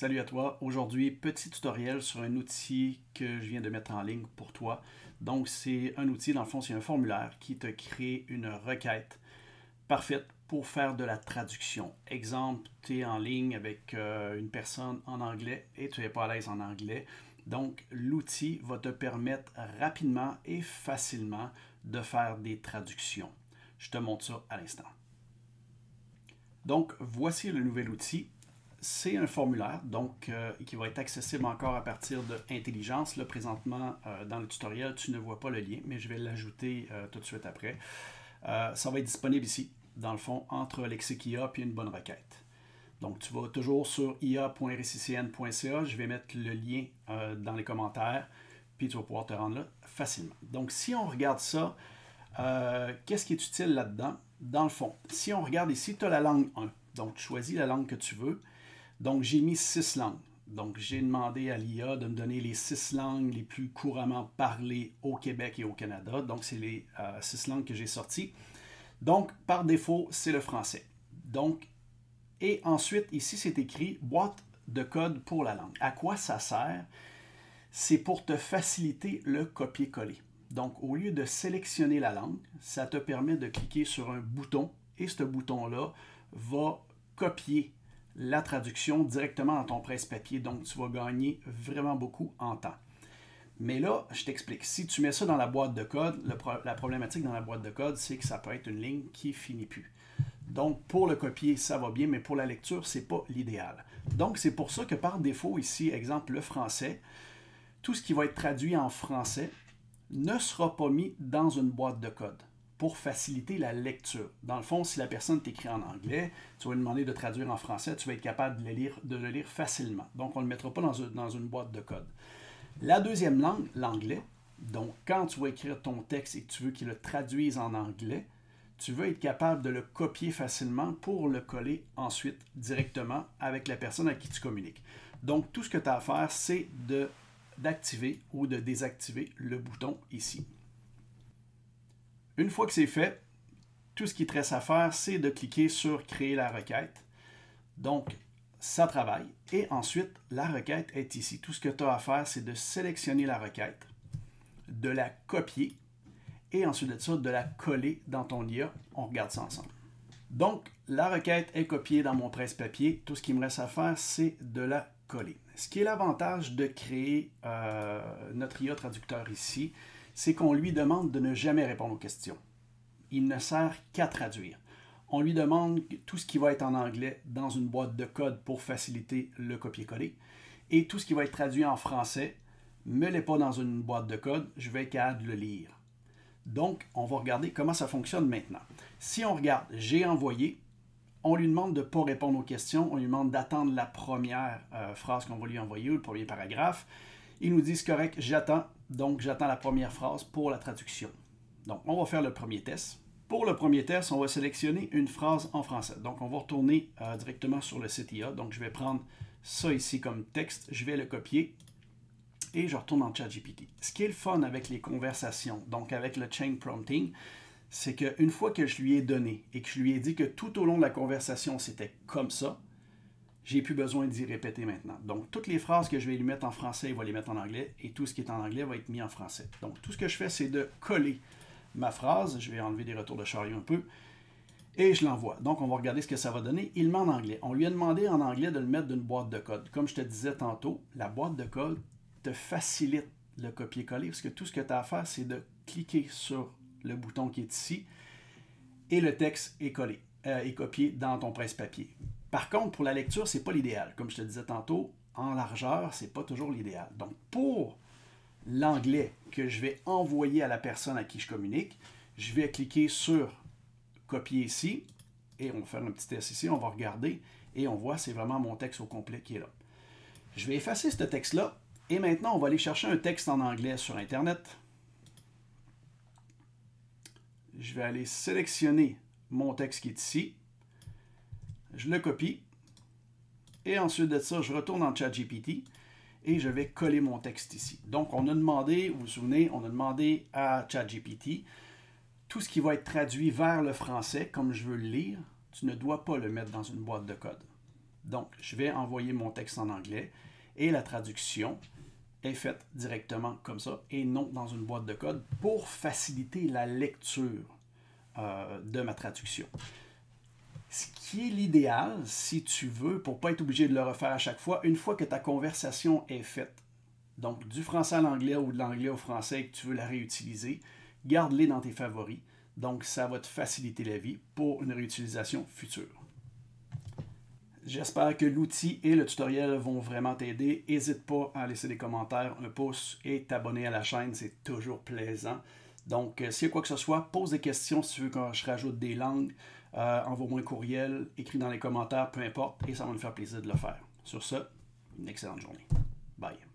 Salut à toi. Aujourd'hui, petit tutoriel sur un outil que je viens de mettre en ligne pour toi. Donc, c'est un outil, dans le fond, c'est un formulaire qui te crée une requête parfaite pour faire de la traduction. Exemple, tu es en ligne avec une personne en anglais et tu n'es pas à l'aise en anglais. Donc, l'outil va te permettre rapidement et facilement de faire des traductions. Je te montre ça à l'instant. Donc, voici le nouvel outil. C'est un formulaire donc qui va être accessible encore à partir de Intelligence. Là, présentement, dans le tutoriel, tu ne vois pas le lien, mais je vais l'ajouter tout de suite après. Ça va être disponible ici, dans le fond, entre Lexique IA et une bonne requête. Donc, tu vas toujours sur ia.rccn.ca. Je vais mettre le lien dans les commentaires, puis tu vas pouvoir te rendre là facilement. Donc, si on regarde ça, qu'est-ce qui est utile là-dedans? Dans le fond, si on regarde ici, tu as la langue 1. Donc, tu choisis la langue que tu veux. Donc, j'ai mis 6 langues. Donc, j'ai demandé à l'IA de me donner les 6 langues les plus couramment parlées au Québec et au Canada. Donc, c'est les 6 langues que j'ai sorties. Donc, par défaut, c'est le français. Donc, et ensuite, ici, c'est écrit « boîte de code pour la langue ». À quoi ça sert? C'est pour te faciliter le copier-coller. Donc, au lieu de sélectionner la langue, ça te permet de cliquer sur un bouton et ce bouton-là va copier la traduction directement dans ton presse-papier. Donc, tu vas gagner vraiment beaucoup en temps. Mais là, je t'explique. Si tu mets ça dans la boîte de code, la problématique dans la boîte de code, c'est que ça peut être une ligne qui ne finit plus. Donc, pour le copier, ça va bien, mais pour la lecture, ce n'est pas l'idéal. Donc, c'est pour ça que par défaut, ici, exemple, le français, tout ce qui va être traduit en français ne sera pas mis dans une boîte de code pour faciliter la lecture. Dans le fond, si la personne t'écrit en anglais, tu vas lui demander de traduire en français, tu vas être capable de le lire facilement. Donc, on ne le mettra pas dans une boîte de code. La deuxième langue, l'anglais, donc quand tu vas écrire ton texte et que tu veux qu'il le traduise en anglais, tu veux être capable de le copier facilement pour le coller ensuite directement avec la personne à qui tu communiques. Donc, tout ce que tu as à faire, c'est d'activer ou de désactiver le bouton ici. Une fois que c'est fait, tout ce qui te reste à faire, c'est de cliquer sur « Créer la requête ». Donc, ça travaille. Et ensuite, la requête est ici. Tout ce que tu as à faire, c'est de sélectionner la requête, de la copier et ensuite de ça, de la coller dans ton IA. On regarde ça ensemble. Donc, la requête est copiée dans mon presse-papier. Tout ce qu'il me reste à faire, c'est de la coller. Ce qui est l'avantage de créer notre IA traducteur ici, c'est qu'on lui demande de ne jamais répondre aux questions. Il ne sert qu'à traduire. On lui demande tout ce qui va être en anglais dans une boîte de code pour faciliter le copier-coller. Et tout ce qui va être traduit en français, ne me l'est pas dans une boîte de code, je vais être capable de le lire. Donc, on va regarder comment ça fonctionne maintenant. Si on regarde « J'ai envoyé », on lui demande de ne pas répondre aux questions, on lui demande d'attendre la première phrase qu'on va lui envoyer ou le premier paragraphe. Il nous dit « C'est correct, j'attends ». Donc, j'attends la première phrase pour la traduction. Donc, on va faire le premier test. Pour le premier test, on va sélectionner une phrase en français. Donc, on va retourner directement sur le site IA. Donc, je vais prendre ça ici comme texte. Je vais le copier et je retourne dans ChatGPT. Ce qui est le fun avec les conversations, donc avec le chain prompting, c'est qu'une fois que je lui ai donné et que je lui ai dit que tout au long de la conversation, c'était comme ça, j'ai plus besoin d'y répéter maintenant. Donc, toutes les phrases que je vais lui mettre en français, il va les mettre en anglais et tout ce qui est en anglais va être mis en français. Donc, tout ce que je fais, c'est de coller ma phrase. Je vais enlever des retours de chariot un peu et je l'envoie. Donc, on va regarder ce que ça va donner. Il met en anglais. On lui a demandé en anglais de le mettre d'une boîte de code. Comme je te disais tantôt, la boîte de code te facilite le copier-coller parce que tout ce que tu as à faire, c'est de cliquer sur le bouton qui est ici et le texte est collé, est copié dans ton presse-papier. Par contre, pour la lecture, ce n'est pas l'idéal. Comme je te disais tantôt, en largeur, ce n'est pas toujours l'idéal. Donc, pour l'anglais que je vais envoyer à la personne à qui je communique, je vais cliquer sur « Copier » ici, et on va faire un petit test ici, on va regarder, et on voit c'est vraiment mon texte au complet qui est là. Je vais effacer ce texte-là, et maintenant, on va aller chercher un texte en anglais sur Internet. Je vais aller sélectionner mon texte qui est ici. Je le copie. Et ensuite de ça, je retourne dans ChatGPT et je vais coller mon texte ici. Donc, on a demandé, vous vous souvenez, on a demandé à ChatGPT tout ce qui va être traduit vers le français, comme je veux le lire, tu ne dois pas le mettre dans une boîte de code. Donc, je vais envoyer mon texte en anglais et la traduction est faite directement comme ça et non dans une boîte de code pour faciliter la lecture de ma traduction. Ce qui est l'idéal, si tu veux, pour ne pas être obligé de le refaire à chaque fois, une fois que ta conversation est faite, donc du français à l'anglais ou de l'anglais au français et que tu veux la réutiliser, garde-les dans tes favoris. Donc, ça va te faciliter la vie pour une réutilisation future. J'espère que l'outil et le tutoriel vont vraiment t'aider. N'hésite pas à laisser des commentaires, un pouce et t'abonner à la chaîne, c'est toujours plaisant. Donc, s'il y a quoi que ce soit, pose des questions si tu veux que je rajoute des langues. Envoie-moi un courriel, écris dans les commentaires, peu importe, et ça va me faire plaisir de le faire. Sur ce, une excellente journée. Bye.